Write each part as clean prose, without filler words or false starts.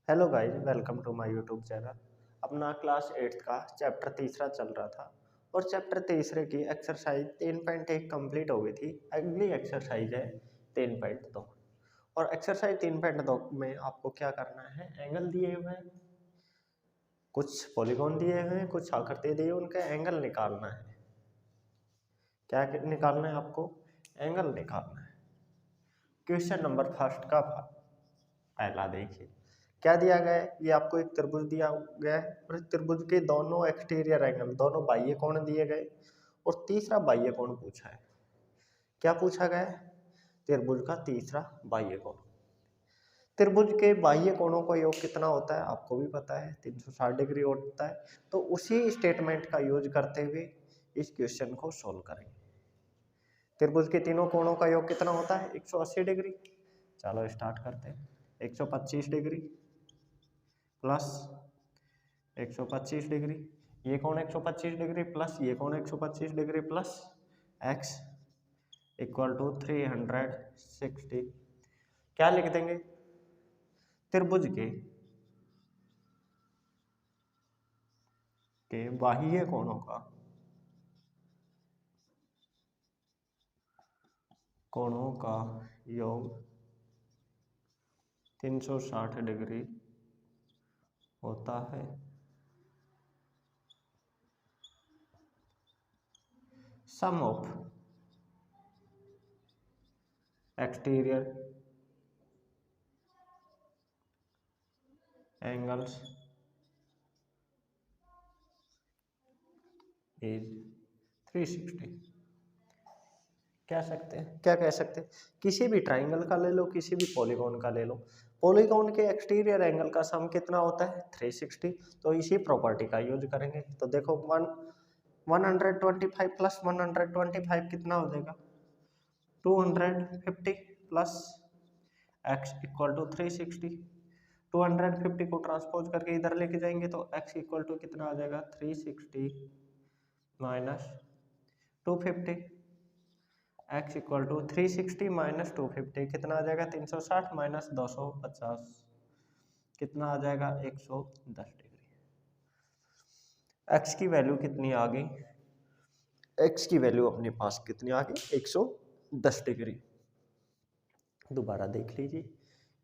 Hello guys, welcome to my YouTube channel. अपना class 8th का chapter तीसरा चल रहा था और चैप्टर तीसरे की एक्सरसाइज 3.1 कंप्लीट हो गई थी। अगली एक्सरसाइज है 3.2 और एक्सरसाइज 3.2 में आपको क्या करना है, एंगल दिए हुए हैं, कुछ पॉलीगॉन दिए हुए हैं, कुछ आकृति दी है, उनका एंगल निकालना है। क्या निकालना है आपको? एंगल निकालना है। क्वेश्चन नंबर फर्स्ट का पहला देखिए, क्या दिया गया है। ये आपको एक त्रिभुज दिया गया है और त्रिभुज के दोनों एक्सटीरियर एंगल, दोनों बाह्य कोण दिए गए और तीसरा बाह्य कोण पूछा है। क्या पूछा गया है? त्रिभुज का तीसरा बाह्य कोण। त्रिभुज के बाह्य कोणों का योग कितना होता है आपको भी पता है, 360 डिग्री होता है। तो उसी स्टेटमेंट का यूज करते हुए इस क्वेश्चन को सोल्व करेंगे। त्रिभुज के तीनों कोणों का योग कितना होता है? 180 डिग्री। चलो स्टार्ट करते हैं। 125 डिग्री प्लस 125 डिग्री, ये कोण 125 डिग्री प्लस ये कोण 125 degree plus x equal to 360। क्या लिख देंगे? त्रिभुज के बाह्य कोणों का योग 360 डिग्री होता है। सम ऑफ एक्सटीरियर एंगल्स इज 360। क्या कह सकते हैं? किसी भी ट्राइंगल का ले लो, किसी भी पॉलीगॉन का ले लो। पॉलीगॉन के एक्सटीरियर एंगल का सम कितना होता है? 360। तो इसी प्रॉपर्टी का यूज करेंगे। तो देखो 125 प्लस 125 कितना हो जाएगा? 250 प्लस x इक्वल टू 360। 250 को ट्रांसपोज करके इधर लेके जाएंगे तो x इक्वल टू कितना आ जाएगा? 360 minus 250। x equal to 360 minus 250 कितना आ जाएगा? 360 माइनस 250 कितना आ जाएगा? 110 डिग्री। x की वैल्यू कितनी आ गई? x की वैल्यू अपने पास कितनी आ गई? 110 डिग्री। दोबारा देख लीजिए,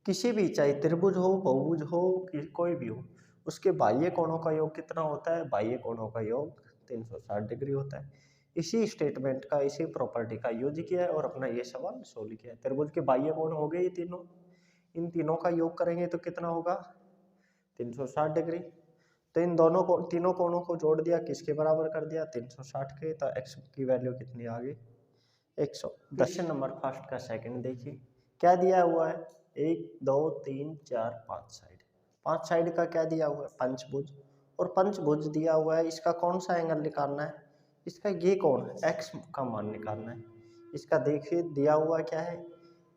किसी भी, चाहे त्रिभुज हो, बहुभुज हो, कोई भी हो, उसके बाह्य कोणों का योग कितना होता है? बाह्य कोणों का योग 360 डिग्री होता है। इसी स्टेटमेंट का, इसी प्रॉपर्टी का यूज किया है और अपना ये सवाल सोल्व किया है। त्रिभुज के बाह्य कोण हो गए ये तीनों, इन तीनों का योग करेंगे तो कितना होगा? 360 डिग्री। तो इन दोनों को, तीनों कोणों को जोड़ दिया, किसके बराबर कर दिया? 360 के। तो x की वैल्यू कितनी आ गई? 110। नंबर फर्स्ट का सेकंड देखिए, क्या दिया हुआ है? 1 2 3 4 5 साइड। 5 साइड का क्या दिया हुआ है? पंचभुज। और पंचभुज दिया हुआ है, इसका कौन सा एंगल निकालना है? इसका ये कोण x का मान निकालना है। इसका देखिए दिया हुआ क्या है?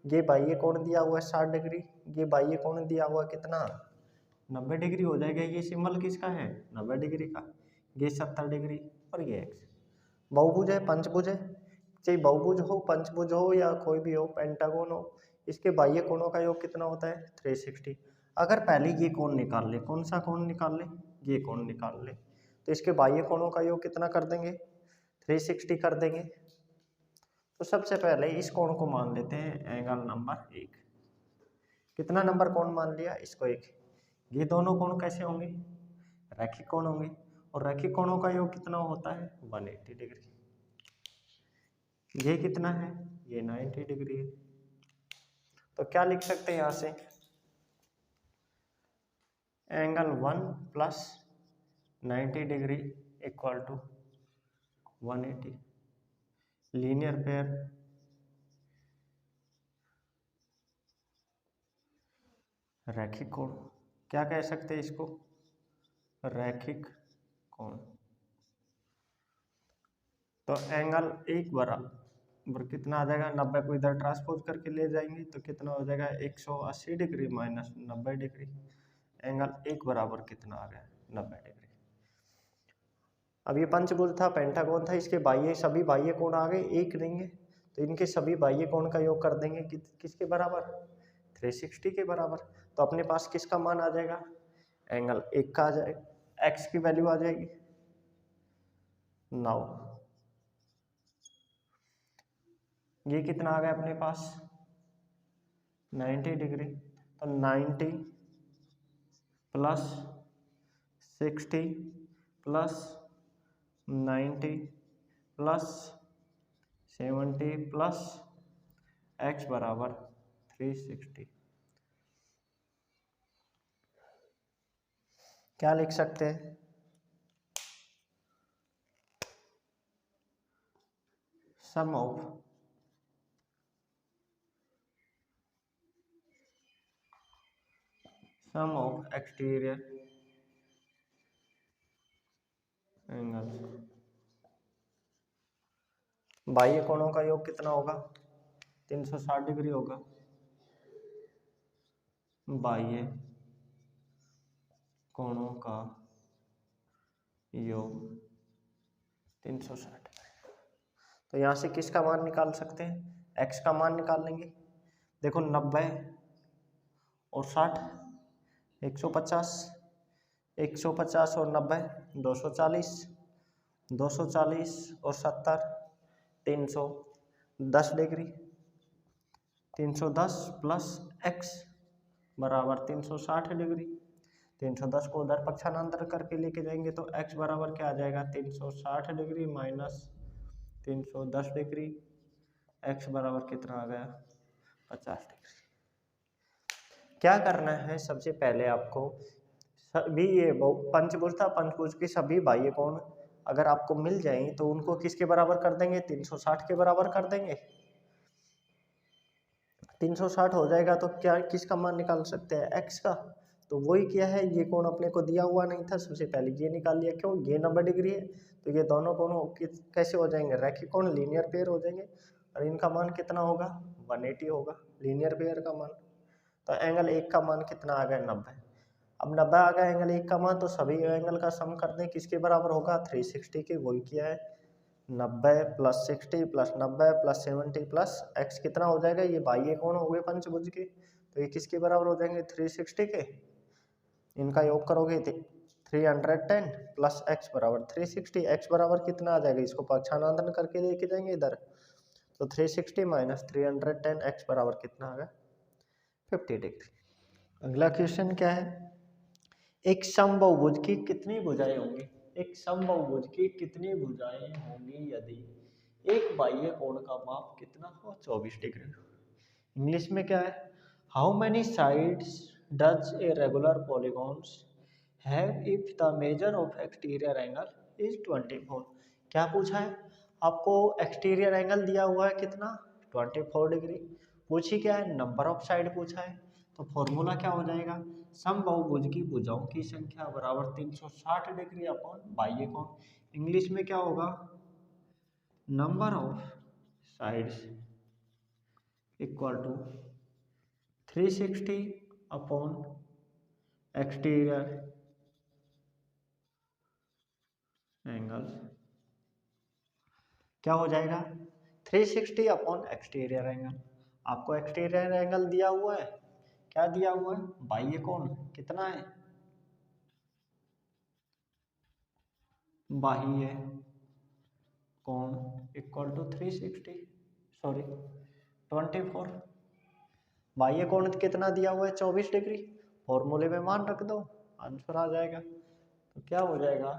ये बाह्य कोण दिया हुआ है 60 डिग्री, ये बाह्य कोण दिया हुआ कितना? 90 डिग्री हो जाएगा। ये सिंबल किसका है? 90 डिग्री का। ये 70 डिग्री और ये x। बहुभुज है, पंचभुज है, चाहे बहुभुज हो, पंचभुज हो या कोई भी हो, पेंटागन हो, इसके बाह्य कोणों का योग कितना होता है? 360। अगर पहले ये कोण निकाल ले, कौन सा कोण निकाल ले? ये कोण निकाल ले, तो इसके बाह्य कोणों का योग कितना कर देंगे? 360 कर देंगे। तो सबसे पहले इस कोण को मान लेते हैं एंगल नंबर 1। कितना नंबर कोण मान लिया? इसको 1। ये दोनों कोण कैसे होंगे? रैखिक कोण होंगे और रैखिक कोणों का योग कितना होता है? 180 डिग्री। ये कितना है? ये 90 डिग्री है। तो क्या लिख सकते हैं यहाँ से? एंगल 1 प्लस 90 degree equal to 180। Linear pair रैखिक कोण, क्या कह सकते हैं इसको? रैखिक कोण। तो एंगल 1 बराबर कितना आ जाएगा? 90 को इधर ट्रांसपोज करके ले जाएंगे तो कितना हो जाएगा? 180 डिग्री माइनस 90 डिग्री। एंगल 1 बराबर कितना आ गया? 90 डिग्री। अब ये पंचभुज था, पेंटागन था, इसके बाह्य, सभी बाह्य कोण आ गए, एक देंगे तो इनके सभी बाह्य कोण का योग कर देंगे किसके बराबर? 360 के बराबर। तो अपने पास किसका मान आ जाएगा, एंगल 1 का आ जाएगा, एक्स की वैल्यू आ जाएगी। नाउ ये कितना आ गया अपने पास 90 डिग्री, तो 90 plus 60 plus 90 plus 70 plus x बराबर 360। क्या लिख सकते हैं, सम ऑफ एक्सटीरियर एंगल, बाह्य कोणों का योग कितना होगा 360 डिग्री होगा, बाह्य कोणों का योग 360। तो यहाँ से किसका मान निकाल सकते हैं, x का मान निकाल लेंगे। देखो 90 और 60 150, 150 और 90 240, 240 और 70 310 डिग्री, 310 प्लस x बराबर 360 डिग्री। 310 को उधर पक्षांतर करके लेके जाएंगे तो x बराबर क्या आ जाएगा 360 डिग्री माइनस 310 डिग्री, x बराबर कितना आ गया 50 डिग्री। क्या करना है, सबसे पहले आपको सभी ये पंचभुज था, पंचभुज की सभी बाह्य कोण अगर आपको मिल जाएंगे तो उनको किसके बराबर कर देंगे 360 के बराबर कर देंगे। 360 हो जाएगा तो क्या किसका मान निकाल सकते हैं x का, तो वही क्या है, ये कोण अपने को दिया हुआ नहीं था, सबसे पहले ये निकाल लिया, क्यों ये 90 डिग्री है तो ये दोनों कोण कैसे हो जाएंगे, रैखिक कोण, लीनियर पेयर हो जाएंगे, और इनका मान कितना होगा 180 होगा लीनियर पेयर का मान। तो एंगल 1 का मान कितना आ गया 90। अब 90 आ गया एंगल 1 का मान, तो सभी एंगल का सम कर दें, किसके बराबर होगा 360 के, वही किया है 90 plus 60 plus 90 plus 70 plus x कितना हो जाएगा, ये बाह्य कोण हो गए पंचभुज के, तो ये किसके बराबर हो जाएंगे 360 के, इनका योग करोगे 310 प्लस x बराबर 360, x बराबर कितना आ जाएगा, इसको पक्षांतर करके लेके जाएंगे इधर, तो 360 माइनस 310 x बराबर कितना आ गया 50 डिग्री। अगला क्वेश्चन क्या है, एक समबाहुभुज की कितनी भुजाएं होंगी, एक समबाहुभुज की कितनी भुजाएं होंगी यदि एक बाह्य कोण का माप कितना हो 24 डिग्री। इंग्लिश में क्या है, how many sides does a regular polygons have if the measure of exterior angle is 24। क्या पूछा है, आपको एक्सटीरियर एंगल दिया हुआ है कितना 24 डिग्री, पूछी क्या है नंबर ऑफ साइड पूछा है, तो फॉर्मूला क्या हो जाएगा, समबाहुभुज की भुजाओं की संख्या बराबर 360 डिग्री अपॉन बाह्य कोण, इंग्लिश में क्या होगा number of sides equal to 360 upon exterior angle, क्या हो जाएगा 360 अपॉन एक्सटीरियर एंगल, आपको एक्सटीरियर एंगल दिया हुआ है, क्या दिया हुआ है बाह्य कोण कितना है, बाह्य कोण इक्वल टू 360 सॉरी 24, बाह्य कोण कितना दिया हुआ है 24 डिग्री, फॉर्मूले में मान रख दो आंसर आ जाएगा, तो क्या हो जाएगा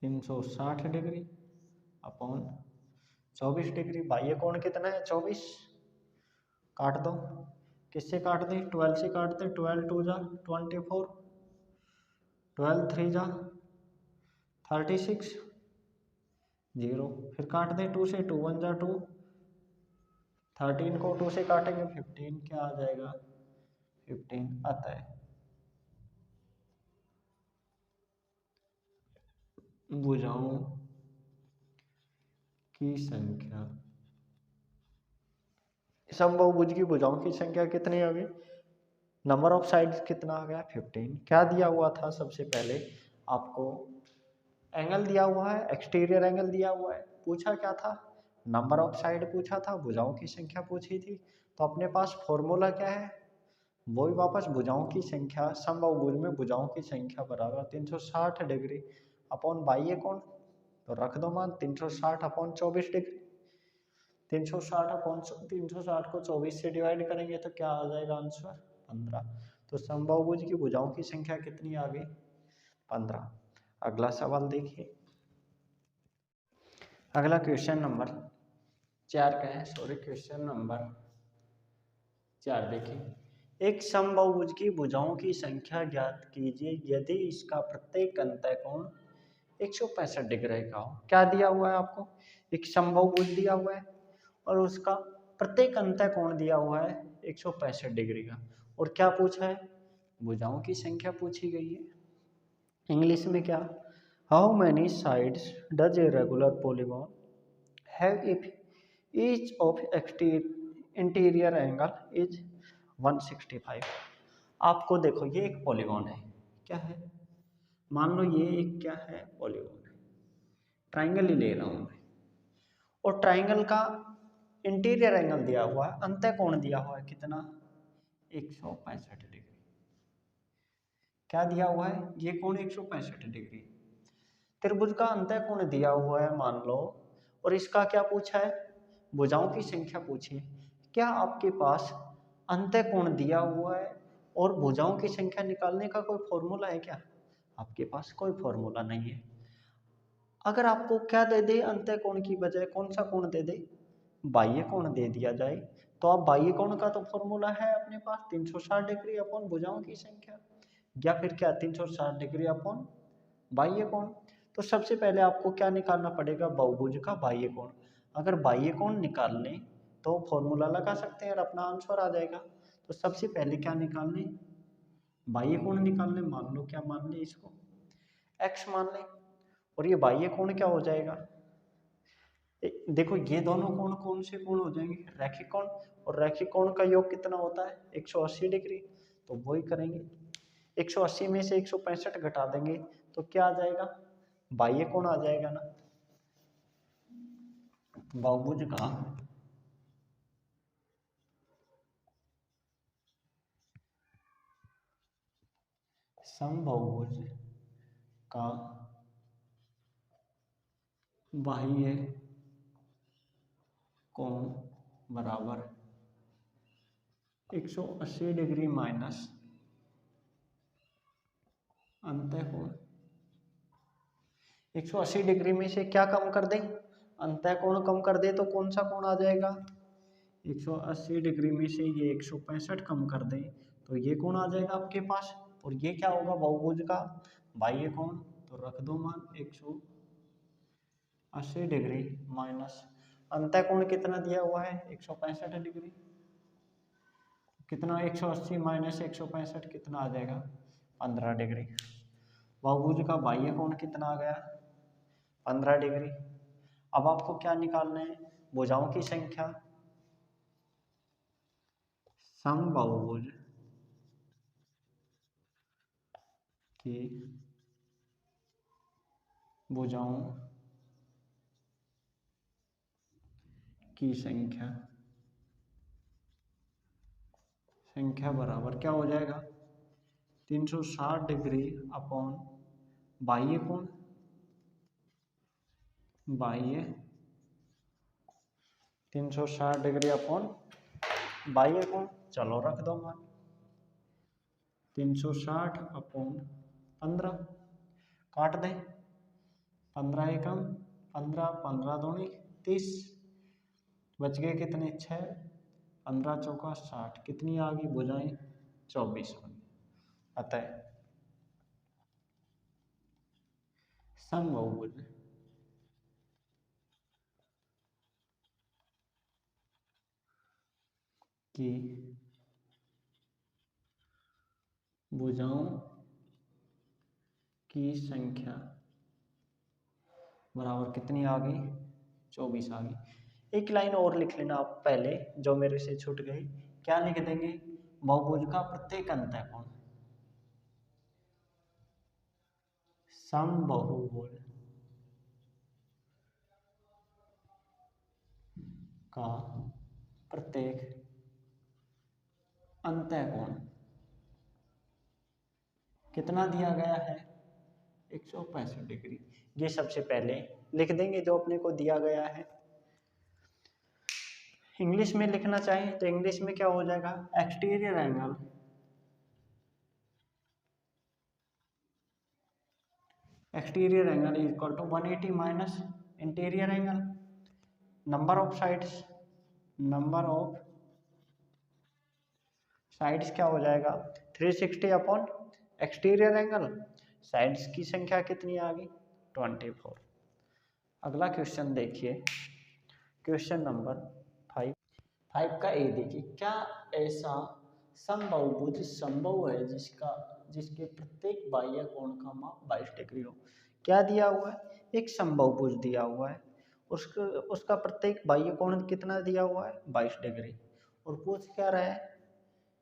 360 डिग्री अपॉन 24 डिग्री, बाह्य कोण कितना है 24, काट दो, किससे काट दें 12 से काट दें, 12 2 जा 24, 12 3 जा 36 0, फिर काट दें 2 से, 2 1 जा 2, 13 को 2 से काटेंगे 15, क्या आ जाएगा 15 आता है। भुजाओं की संख्या, समबाहुभुज की भुजाओं की संख्या कितनी आ गई, नंबर ऑफ साइड्स कितना आ गया 15, क्या दिया हुआ था सबसे पहले आपको एंगल दिया हुआ है, एक्सटीरियर एंगल दिया हुआ है, पूछा क्या था नंबर ऑफ साइड पूछा था, भुजाओं की संख्या पूछी थी, तो अपने पास फॉर्मूला क्या है, वही वापस भुजाओं की संख्या, समबाहुभुज में भुजाओं की संख्या बराबर 360 डिग्री अपॉन बाह्य कोण। तो रख दो मान 360 अपॉन 24 डिग्री। 360 अपॉन 360 को 24 से डिवाइड करेंगे तो क्या आ जाएगा आंसर 15। तो समबाहुभुज की भुजाओं की संख्या कितनी आ गई 15। अगला सवाल देखिए, अगला क्वेश्चन नंबर 4 का है, क्वेश्चन नंबर 4 देखिए, एक समबाहुभुज की भुजाओं की संख्या ज्ञात कीजिए यदि इसका प्रत्येक अंतःकोण 165 डिग्री का हो। क्या दिया हुआ है आपको, एक समबाहुभुज दिया हुआ है और उसका प्रत्येक अंतःकोण दिया हुआ है 165 डिग्री का, और क्या पूछा है, भुजाओं की संख्या पूछी गई है। इंग्लिश में क्या, how many sides does a regular polygon have if each of interior angle is 165। आपको देखो ये एक पॉलीगॉन है, क्या है, मान लो ये एक क्या है पॉलीगॉन है, ट्राइंगल ही ले रहा हूं मैं, और ट्राइंगल का इंटीरियर एंगल दिया हुआ है, अंतःकोण दिया हुआ है कितना 165 डिग्री। क्या दिया हुआ है, ये कोण 165 डिग्री। त्रिभुज का अंतःकोण दिया हुआ है मान लो, और इसका क्या पूछा है, भुजाओं की संख्या पूछी है। क्या आपके पास अंतःकोण दिया हुआ है और भुजाओं की संख्या निकालने का कोई फॉर्मूला है क्या, आपके पास कोई फॉर्मूला नहीं है। अगर आपको क्या दे दे, अंतःकोण की बजाय कौन सा कोण दे दे, बाह्य कोण दे दिया जाए, तो आप बाह्य कोण का तो फॉर्मूला है अपने पास 360 डिग्री अपॉन भुजाओं की संख्या, या फिर क्या 360 डिग्री अपॉन बाह्य कोण। तो सबसे पहले आपको क्या निकालना पड़ेगा, बहुभुज का बाह्य कोण। अगर बाह्य कोण निकाल लें तो फॉर्मूला लगा सकते हैं और अपना आंसर आ जाएगा। तो सबसे पहले क्या निकालने, बाह्य कोण निकालने, मान लो क्या मान ले, इसको x मान ले, और ये बाह्य कोण क्या हो जाएगा, देखो ये दोनों कोण कौन से कोण हो जाएंगे, रैखिक कोण, और रैखिक कोण का योग कितना होता है 180 डिग्री। तो वही करेंगे, 180 में से 165 घटा देंगे तो क्या आ जाएगा, बाह्य कोण आ जाएगा ना। बहुभुज का समबाहुभुज का बाह्य कोण बराबर 180 डिग्री माइनस अंतःकोण। 180 डिग्री में से क्या कम कर दें, अंतःकोण कम कर दे तो कौन सा कोण आ जाएगा, 180 डिग्री में से ये 165 कम कर दें तो ये कोण आ जाएगा आपके पास, और ये क्या होगा बहुभुज का बाह्य कोण। तो रख दो मान 180 डिग्री माइनस अंतःकोण कितना दिया हुआ है 165 डिग्री, कितना 180 माइनस 165 कितना आ जाएगा 15 डिग्री। बहुभुज का बाह्य कोण कितना आ गया 15 डिग्री। अब आपको क्या निकालना है, भुजाओं की संख्या, समबाहुभुज की भुजाओं की संख्या बराबर क्या हो जाएगा 360 डिग्री अपॉन बाह्य कोण, बाह्य 360 डिग्री अपॉन बाह्य कोण, चलो रख दो मान 360 अपॉन 15, काट दें 15 एकम 15, 15 दूनी 30, बच गए कितने 6, 15 चौका 60, कितनी आ गई भुजाएं 24 बनी। अतः समबाहुभुज की भुजाओं की संख्या बराबर कितनी आ गई 24 आ गई। एक लाइन और लिख लेना आप पहले जो मेरे से छूट गई, क्या लिख देंगे, बहुभुज का प्रत्येक अंतःकोण, समबाहुभुज का प्रत्येक अंतःकोण कितना दिया गया है 165 डिग्री। ये सबसे पहले लिख देंगे जो अपने को दिया गया है। इंग्लिश में लिखना चाहें तो इंग्लिश में क्या हो जाएगा, exterior angle is equal to 180 minus interior angle, number of sides क्या हो जाएगा 360 अपॉन एक्सटीरियर एंगल, साइड्स की संख्या कितनी आ गई 24। अगला क्वेश्चन देखिए, क्वेश्चन नंबर 5 का ए देखिए, क्या ऐसा समबाहुभुज संभव है जिसके प्रत्येक बाह्य कोण का माप 22 डिग्री हो। क्या दिया हुआ है, एक समबाहुभुज दिया हुआ है, उसका प्रत्येक बाह्य कोण कितना दिया हुआ है 22 डिग्री, और पूछ क्या रहा है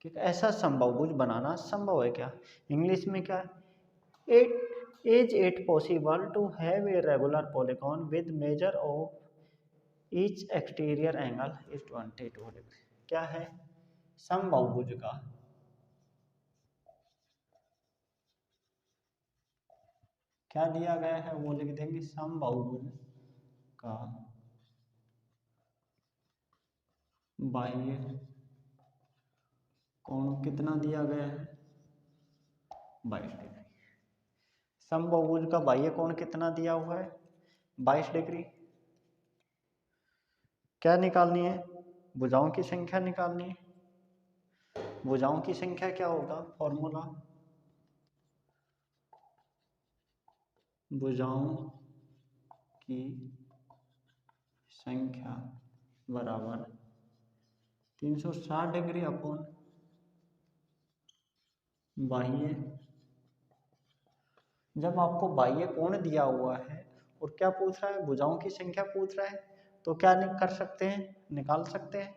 कि ऐसा समबाहुभुज बनाना संभव है क्या। इंग्लिश में क्या है, it possible to have a regular polygon with measure of each exterior angle is 22 degree. क्या है, समबाहुभुज का क्या दिया गया है वो लिख देंगे, समबाहुभुज का बाह्य कोण कितना दिया गया है 22 डिग्री। समबाहुभुज का बाह्य कोण कितना दिया हुआ है 22 डिग्री। क्या निकालनी है, भुजाओं की संख्या निकालनी है। भुजाओं की संख्या क्या होगा, फॉर्मूला भुजाओं की संख्या बराबर 360 डिग्री अपॉन बाह्य। जब आपको बाह्य कोण दिया हुआ है और क्या पूछ रहा है, भुजाओं की संख्या पूछ रहा है, तो क्या कर सकते हैं, निकाल सकते हैं।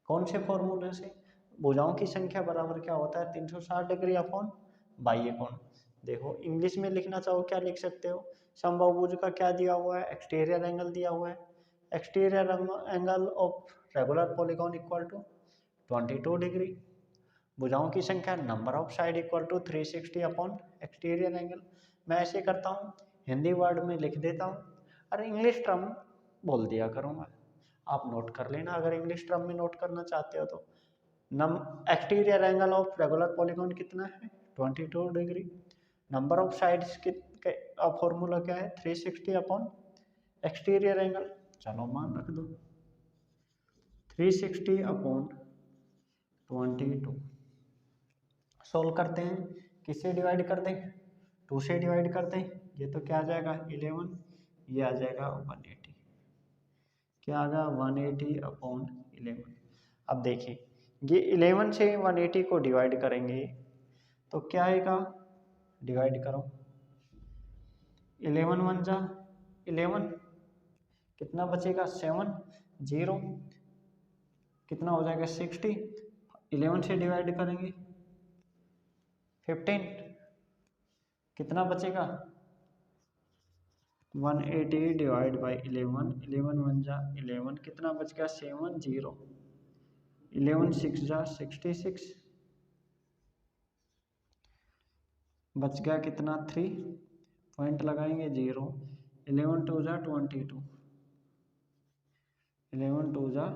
कौन से फॉर्मूले से, भुजाओं की संख्या बराबर क्या होता है 360 डिग्री अपॉन बाह्य कोण। देखो इंग्लिश में लिखना चाहो क्या लिख सकते हो, समबाहुभुज का क्या दिया हुआ है, एक्सटीरियर एंगल दिया हुआ है, exterior angle of regular polygon equal to 22 degree. भुजाओं की संख्या number of side equal to 360 upon exterior angle. मैं ऐसे करता हूँ, हिंदी वर्ड में लिख देता हूँ और इंग्लिश टर्म बोल दिया करूँगा, आप नोट कर लेना अगर इंग्लिश टर्म में नोट करना चाहते हो तो। Exterior angle of regular polygon कितना है 22 डिग्री, नंबर ऑफ साइड्स का फॉर्मूला क्या है 360 अपॉन एक्सटीरियर एंगल, चलो मान रख दो 360 अपॉन 22। सोल्व करते हैं, किससे डिवाइड कर दें 2 से डिवाइड कर दें, ये तो क्या आ जाएगा 11, ये आ जाएगा 180, क्या आ गया 180 अपॉन 11। अब देखिए ये 11 से 180 को डिवाइड करेंगे तो क्या आएगा, डिवाइड करो 11 1 जा 11, कितना बचेगा 7, 0 कितना हो जाएगा 60, 11 से डिवाइड करेंगे 15, कितना बचेगा 180 डिवाइड बाई 11, 11 1 जा 11, कितना बच गया 7, 0 11 6 जा 66, बच गया कितना 3, पॉइंट लगाएंगे 0, 11 2 जा 22, 11 2 जा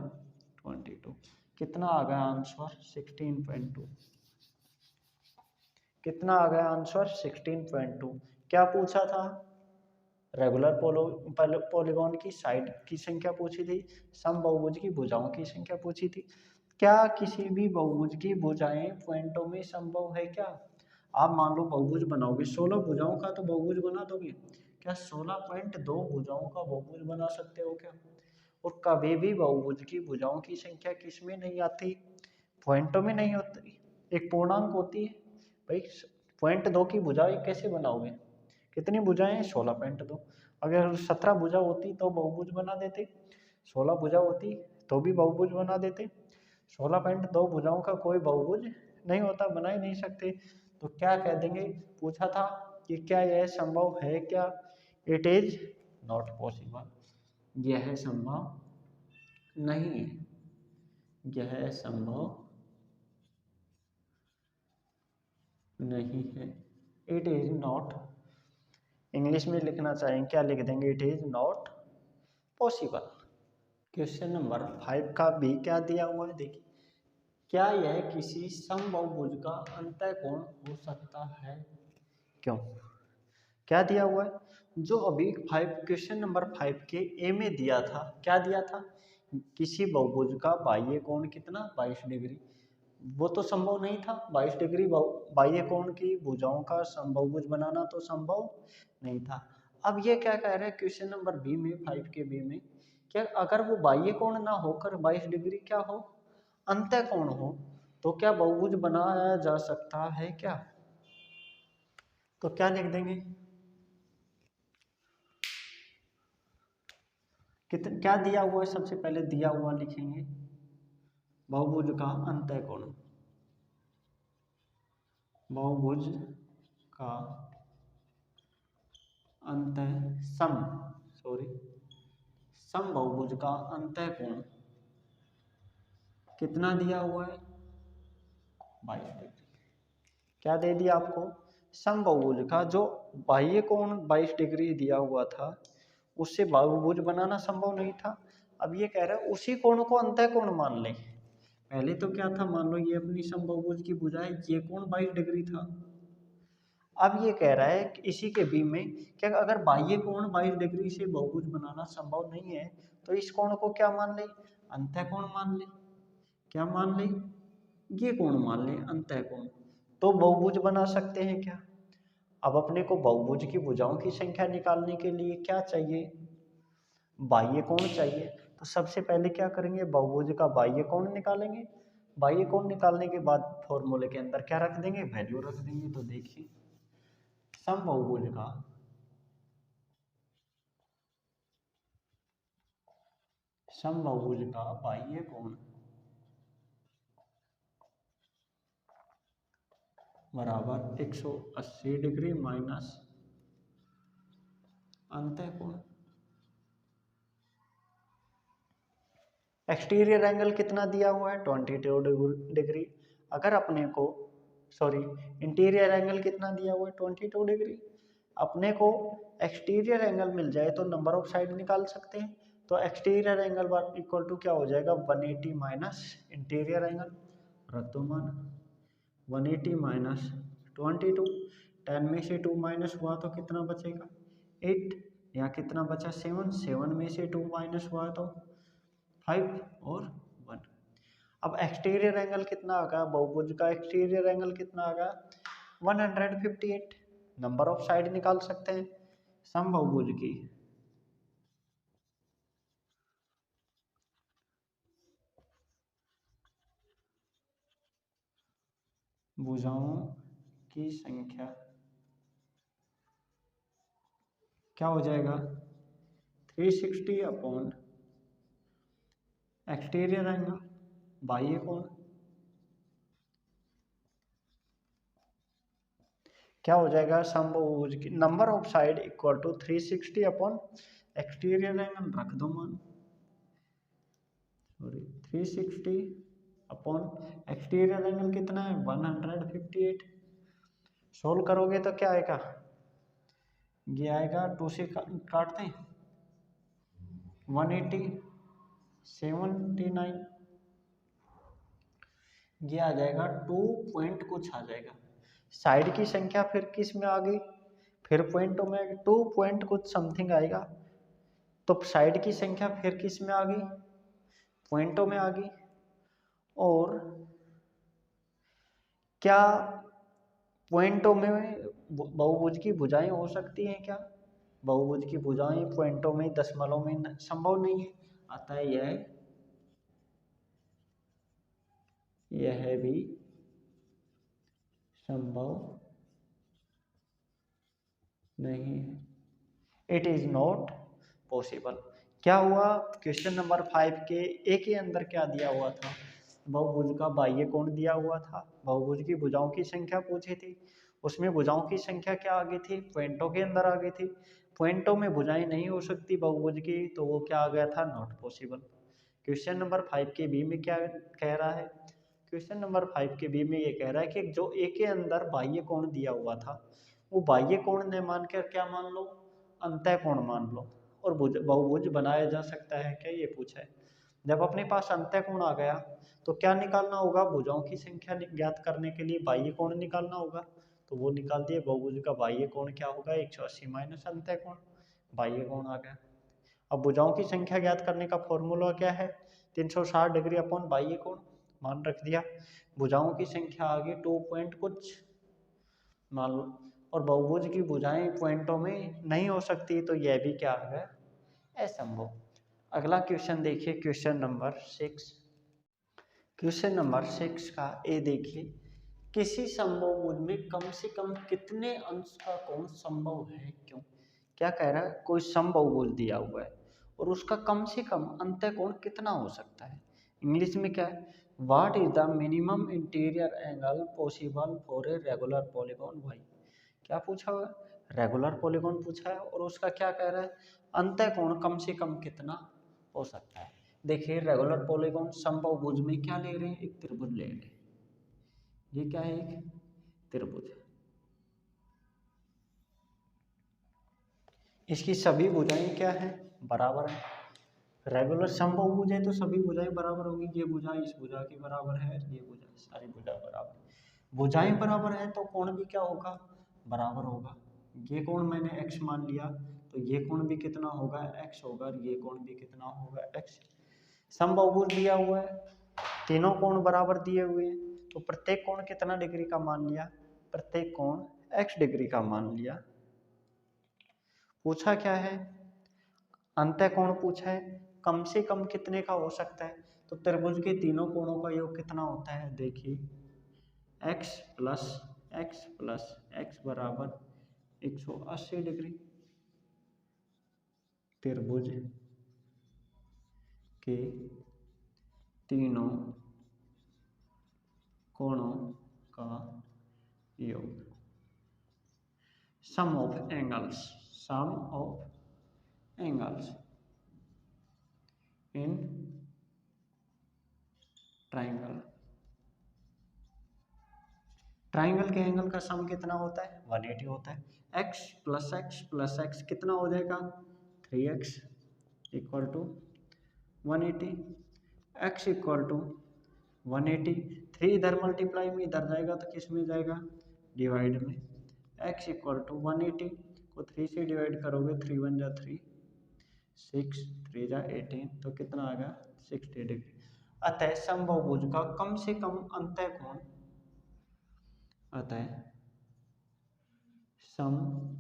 22, कितना आ गया आंसर 16.2, कितना आ गया आंसर 16.2। क्या पूछा था, रेगुलर पॉलीगॉन की साइड की संख्या पूछी थी, समबाहुभुज की भुजाओं की संख्या पूछी थी। क्या किसी भी बहुभुज की भुजाएं पॉइंटों में संभव है क्या। आप मान लो बहुभुज बनाओगे 16 भुजाओं का तो बहुभुज बना दोगे, क्या 16.2 भुजाओं का बहुभुज बना सकते हो क्या। और कभी भी बहुभुज की भुजाओं की संख्या किस में नहीं आती, पॉइंटों में नहीं होती, एक पूर्णांक होती है भाई। 0.2 की भुजाएं कैसे बनाओगे, कितनी भुजाएं हैं 16.2, अगर 17 भुजा होती तो बहुभुज बना देते, 16 भुजा होती तो भी बहुभुज बना देते, 16.2 भुजाओं का कोई बहुभुज नहीं होता, बना ही नहीं सकते। तो क्या कह देंगे, पूछा था कि क्या यह संभव है क्या, इट इज नॉट पॉसिबल, यह संभव नहीं है, यह संभव नहीं है। इट इज नॉट, इंग्लिश में लिखना चाहें क्या लिख देंगे, it is not possible. Question number 5 का बी क्या दिया हुआ है, देखिए, क्या यह किसी समबाहुभुज का अंतःकोण हो सकता है? क्यों, क्या दिया हुआ है, जो अभी 5 क्वेश्चन नंबर 5 के ए में दिया था, क्या दिया था, किसी बहुभुज का बाह्य कोण कितना 22 डिग्री, वो तो संभव नहीं था, 22 डिग्री बाह्य कोण की भुजाओं का बहुभुज बनाना तो संभव नहीं था। अब ये क्या कह रहे हैं क्वेश्चन नंबर बी में, 5 के बी में, क्या अगर वो बाह्य कोण ना होकर 22 डिग्री क्या हो, अंतःकोण हो, तो क्या बहुभुज बनाया जा सकता है क्या? तो क्या लिख देंगे, कितना क्या दिया हुआ है, सबसे पहले दिया हुआ लिखेंगे, बहुभुज का अंतःकोण, बहुभुज का अंतः सम सॉरी समबाहुभुज का अंतःकोण कितना दिया हुआ है, 22 डिग्री। क्या दे दिया आपको, समबाहुभुज का जो बाह्य कोण 22 डिग्री दिया हुआ था, उससे बहुभुज बनाना संभव नहीं था। अब ये कह रहा है उसी कोण को अंतःकोण मान लें। पहले तो क्या था, मान लो ये अपनी समबाहुभुज की भुजा है, ये कोण 22 डिग्री था। अब ये कह रहा है कि इसी के बी में क्या अगर बाह्य कोण 22 डिग्री से बहुभुज बनाना संभव नहीं है, तो इस कोण को क्या मान ले, अंतःकोण मान ले। क्या मान ले, ये कोण मान ले अंतःकोण, तो बहुभुज बना सकते हैं क्या? अब अपने को बहुभुज की भुजाओं की संख्या निकालने के लिए क्या चाहिए, बाह्य कोण चाहिए। तो सबसे पहले क्या करेंगे, बहुभुज का बाह्य कोण निकालेंगे। बाह्य कोण निकालने के बाद फॉर्मूले के अंदर क्या रख देंगे, वैल्यू रख देंगे। तो देखिए, समबाहुभुज का समबाहुभुज का बाह्य कोण बराबर 180 डिग्री माइनस अंतःकोण। एक्सटीरियर एंगल कितना दिया हुआ है, 22 डिग्री। अगर अपने को सॉरी इंटीरियर एंगल कितना दिया हुआ है, 22 डिग्री। अपने को एक्सटीरियर एंगल मिल जाए तो नंबर ऑफ साइड निकाल सकते हैं। तो एक्सटीरियर एंगल इक्वल टू क्या हो जाएगा, 180 माइनस इंटीरियर एंगल, रख दो मान 180 माइनस 22, 10 में से 2 माइनस हुआ तो कितना बचेगा 8, यहाँ कितना बचा 7, 7 में से 2 माइनस हुआ तो 5 और 1। अब एक्सटीरियर एंगल कितना आ गया, बहुभुज का एक्सटीरियर एंगल कितना आ गया 158। नंबर ऑफ साइड निकाल सकते हैं समबाहुभुज की, भुजाओं की संख्या क्या हो जाएगा 360 अपॉन एक्सटीरियर एंगल बाह्य कोण, क्या हो जाएगा समबाहुभुज की number of side equal to 360 upon exterior angle, रख दो मान सॉरी 360 अपॉन एक्सटीरियर एंगल कितना है 158। सोल्व करोगे तो क्या आएगा, ये आएगा 2 से काटते हैं 180 79, ये आ जाएगा 2 पॉइंट कुछ आ जाएगा। साइड की संख्या फिर किस में आ गई, फिर पॉइंटों में 2 पॉइंट कुछ समथिंग आएगा। तो साइड की संख्या फिर किस में आ गई, पॉइंटों में आ गई। और क्या पॉइंटों में बहुभुज की भुजाएं हो सकती हैं क्या, बहुभुज की भुजाएं पॉइंटों में दशमलव में संभव नहीं है, अतः यह भी संभव नहीं है, इट इज नॉट पॉसिबल। क्या हुआ, क्वेश्चन नंबर 5 के ए के अंदर क्या दिया हुआ था, बहुभुज का बाह्य कोण दिया हुआ था, बहुभुज की भुजाओं की संख्या पूछी थी, उसमें भुजाओं की संख्या क्या आ गई थी, पॉइंटों के अंदर आ गई थी। पॉइंटों में भुजाएं नहीं हो सकती बहुभुज की, तो वो क्या आ गया था, नॉट पॉसिबल। क्वेश्चन नंबर 5 के बी में क्या कह रहा है, क्वेश्चन नंबर 5 के बी में ये कह रहा है कि जो ए के अंदर बाह्य कोण दिया हुआ था वो बाह्य कोण ने मानकर क्या मान लो, अंतः कोण मान लो, और बहुभुज बनाया जा सकता है क्या, ये पूछा है। जब अपने पास अंतः कोण आ गया तो क्या निकालना होगा, भुजाओं की संख्या ज्ञात करने के लिए बाह्य कोण निकालना होगा, तो वो निकाल दिए। बहुभुज का बाह्य कोण क्या होगा, 180 माइनस अंतः कोण, बाह्य कोण आ गया। अब भुजाओं की संख्या ज्ञात करने का फॉर्मूला क्या है, 360 डिग्री अपॉन बाह्य कोण, मान रख दिया। भुजाओं की संख्या आ गई 2 पॉइंट कुछ मान लो, और बहुभुज की भुजाएं पॉइंटों में नहीं हो सकती, तो यह भी क्या आ गया, असंभव। अगला क्वेश्चन देखिए, क्वेश्चन नंबर 6। क्वेश्चन नंबर 6 का ए देखिए, किसी समबाहुभुज में कम से कम कितने अंश का कोण संभव है, क्यों। क्या कह रहा है, कोई समबाहुभुज दिया हुआ है और उसका कम से कम अंतः कोण कितना हो सकता है। इंग्लिश में क्या है, what is the minimum interior angle possible for a regular polygon why. क्या पूछा हुआ है, रेगुलर पॉलीगॉन पूछा है, और उसका क्या कह रहा है, अंतः कोण कम से कम कितना हो सकता है। देखिए रेगुलर पॉलीगॉन समबाहुभुज में क्या ले रहे हैं, एक त्रिभुज ले रहे हैं। ये क्या है, एक त्रिभुज। इसकी सभी भुजाएं क्या है, बराबर है। रेगुलर समबाहुभुज है तो सभी भुजाएं बराबर होगी। ये भुजा इस भुजा के बराबर है, ये भुजा सारी भुजा बराबर। भुजाएं बराबर है तो कोण भी क्या होगा, बराबर होगा। ये कोण मैंने x मान लिया तो ये कोण भी कितना होगा, x होगा, और ये कोण भी कितना होगा, x। समबाहुभुज दिया हुआ है, तीनों कोण बराबर दिए हुए हैं, तो प्रत्येक कोण कितना डिग्री का मान लिया, प्रत्येक कोण x डिग्री का मान लिया। पूछा क्या है, अंतः कोण पूछा है, कम से कम कितने का हो सकता है, तो त्रिभुज के तीनों कोणों का योग कितना होता है, देखिए x प्लस x बराबर 180 डिग्री। त्रिभुज के तीनों कोणों का योग, sum of angles in triangle. Triangle के एंगल का सम कितना होता है, 180 होता है। x प्लस एक्स कितना हो जाएगा, 3x equal to 180। x equal to 180, 3 इधर मल्टीप्लाई में इधर जाएगा तो किस में जाएगा, डिवाइड में। x इक्वल टू 180 को 3 से डिवाइड करोगे, 3 1 जा 3, 6 3 जा 18, तो कितना आ गया, 60 डिग्री। अतः समबाहुभुज का कम से कम अंतः कोण, अतः समबाहुभुज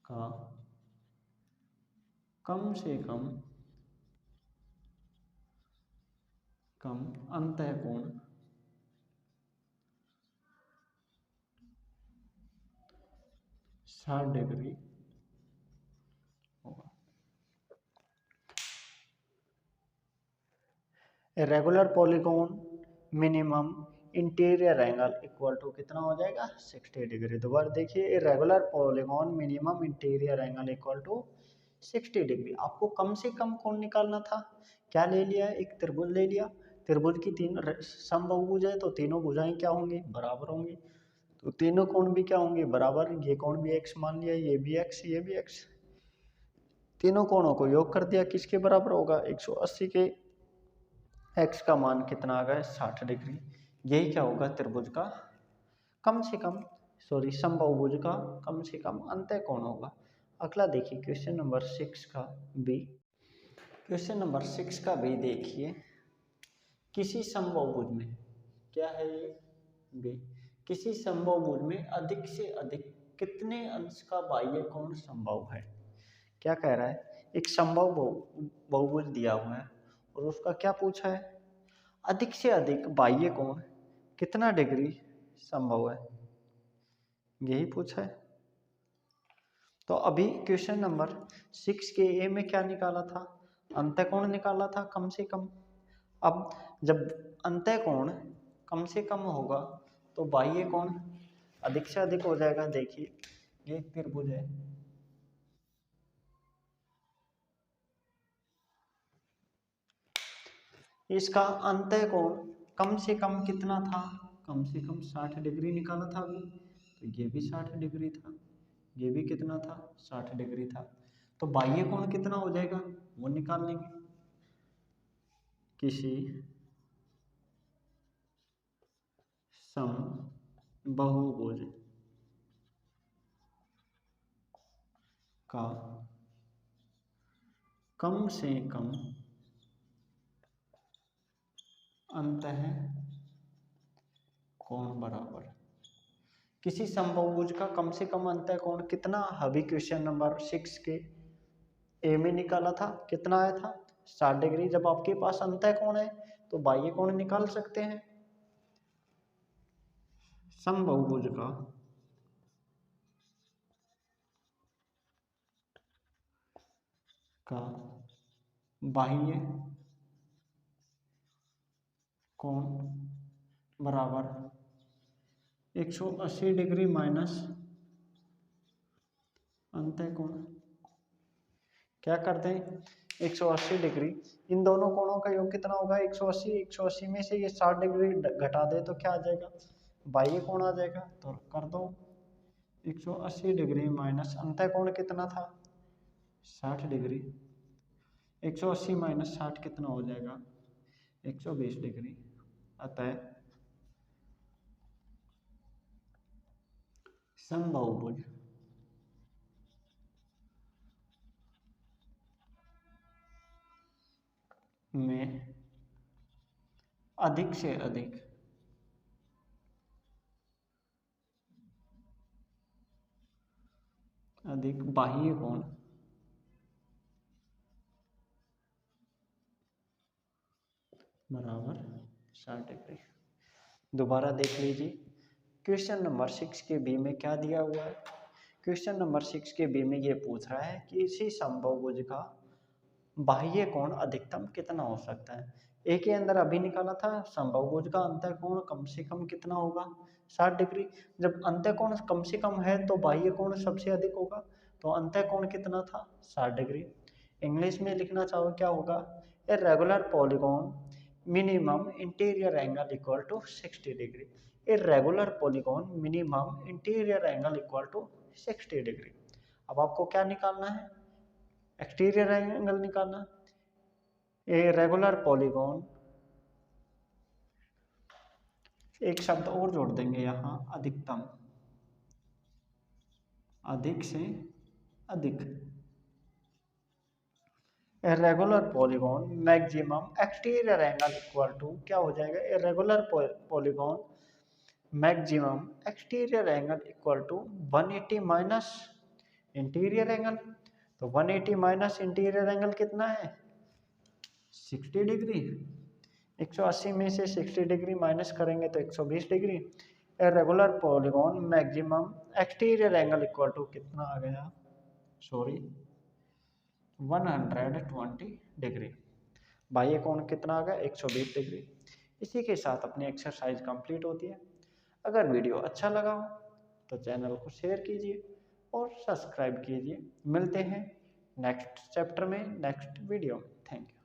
का कम से कम अंतः कोण 60 डिग्री होगा। Regular polygon minimum interior angle equal to कितना हो जाएगा, 60 डिग्री। दोबारा देखिए, regular polygon minimum interior angle equal to 60 degree. आपको कम से कम कोण निकालना था, क्या ले लिया, एक त्रिभुज ले लिया। त्रिभुज की तीन समबाहुभुज है तो तीनों भुजाएं क्या होंगी, बराबर होंगी, तो तीनों कोण भी क्या होंगे, बराबर। ये कोण भी x मान लिया, ये भी x, ये भी x, तीनों कोणों को योग कर दिया, किसके बराबर होगा, 180 के। x का मान कितना आ गया, 60 डिग्री। यही क्या होगा, त्रिभुज का कम से कम, सॉरी समबाहुभुज का कम से कम अंतः कोण होगा। अगला देखिए, क्वेश्चन नंबर 6 का बी। क्वेश्चन नंबर 6 का बी देखिए, किसी समबाहुभुज में, क्या है ये, बी, किसी समबाहुभुज में अधिक से अधिक कितने अंश का बाह्य कोण संभव है। क्या कह रहा है, एक समबाहु बहुभुज दिया हुआ है और उसका क्या पूछा है, अधिक से अधिक बाह्य कोण कितना डिग्री संभव है, यही पूछा है। तो अभी क्वेश्चन नंबर 6 के ए में क्या निकाला था, अंतः कोण निकाला था कम से कम। अब जब अंतः कोण कम से कम होगा तो बाह्य कोण अधिक से अधिक हो जाएगा। देखिए ये त्रिभुज है, इसका अंतः कोण कम से कम कितना था, कम से कम 60 डिग्री निकाला था अभी, तो ये भी 60 डिग्री था, ये भी कितना था 60 डिग्री था। तो बाह्य कोण कितना हो जाएगा वो निकाल लेंगे। किसी समबाहुभुज का कम से कम अंतः कोण बराबर, किसी समबाहुभुज का कम से कम अंतः कोण कितना, अभी क्वेश्चन नंबर 6 के ए में निकाला था, कितना आया था 60 डिग्री। जब आपके पास अंतः कोण है तो बाह्य कोण निकाल सकते हैं। समबाहुभुज का बाह्य कोण बराबर 180 डिग्री माइनस अंतः कोण। क्या करते हैं 180 डिग्री, इन दोनों कोणों का योग कितना होगा 180, 180 में से ये 60 डिग्री घटा दे तो क्या आ जाएगा बाह्य कोण आ जाएगा। तो कर दो 180 डिग्री माइनस अंतः कोण कितना था 60 डिग्री, 180 माइनस 60 कितना हो जाएगा 120 डिग्री। अतः समबाहुभुज में अधिक से अधिक बाह्य कोण बराबर 60 डिग्री। दोबारा देख लीजिए क्वेश्चन नंबर 6 के बी में क्या दिया हुआ है। क्वेश्चन नंबर 6 के बी में ये पूछ रहा है कि इसी समबाहुभुज का बाह्य कोण अधिकतम कितना हो सकता है। ए के अंदर अभी निकाला था समबाहुभुज का अंतः कोण कम से कम कितना होगा 60 डिग्री। जब अंतः कोण कम से कम है तो बाह्य कोण सबसे अधिक होगा, तो अंतः कोण कितना था 60 डिग्री। इंग्लिश में लिखना चाहो क्या होगा, a regular polygon minimum interior angle equal to 60 degree. A regular polygon minimum interior angle equal to 60 degree. अब आपको क्या निकालना है एक्सटीरियर एंगल निकालना। ए रेगुलर पॉलीगॉन, एक शब्द और जोड़ देंगे यहाँ अधिकतम, अधिक से अधिक। A regular polygon maximum exterior angle equal to क्या हो जाएगा, a regular polygon maximum exterior angle equal to 180 minus interior angle. तो 180 माइनस इंटीरियर एंगल कितना है 60 डिग्री। 180 में से 60 डिग्री माइनस करेंगे तो 120 degree. Regular polygon maximum exterior angle equal to कितना आ गया, सॉरी 120 डिग्री। बाह्य कोण कितना आ गया 120 डिग्री। इसी के साथ अपनी एक्सरसाइज कंप्लीट होती है। अगर वीडियो अच्छा लगा हो तो चैनल को शेयर कीजिए और सब्सक्राइब कीजिए। मिलते हैं नेक्स्ट चैप्टर में, नेक्स्ट वीडियो में। Thank you.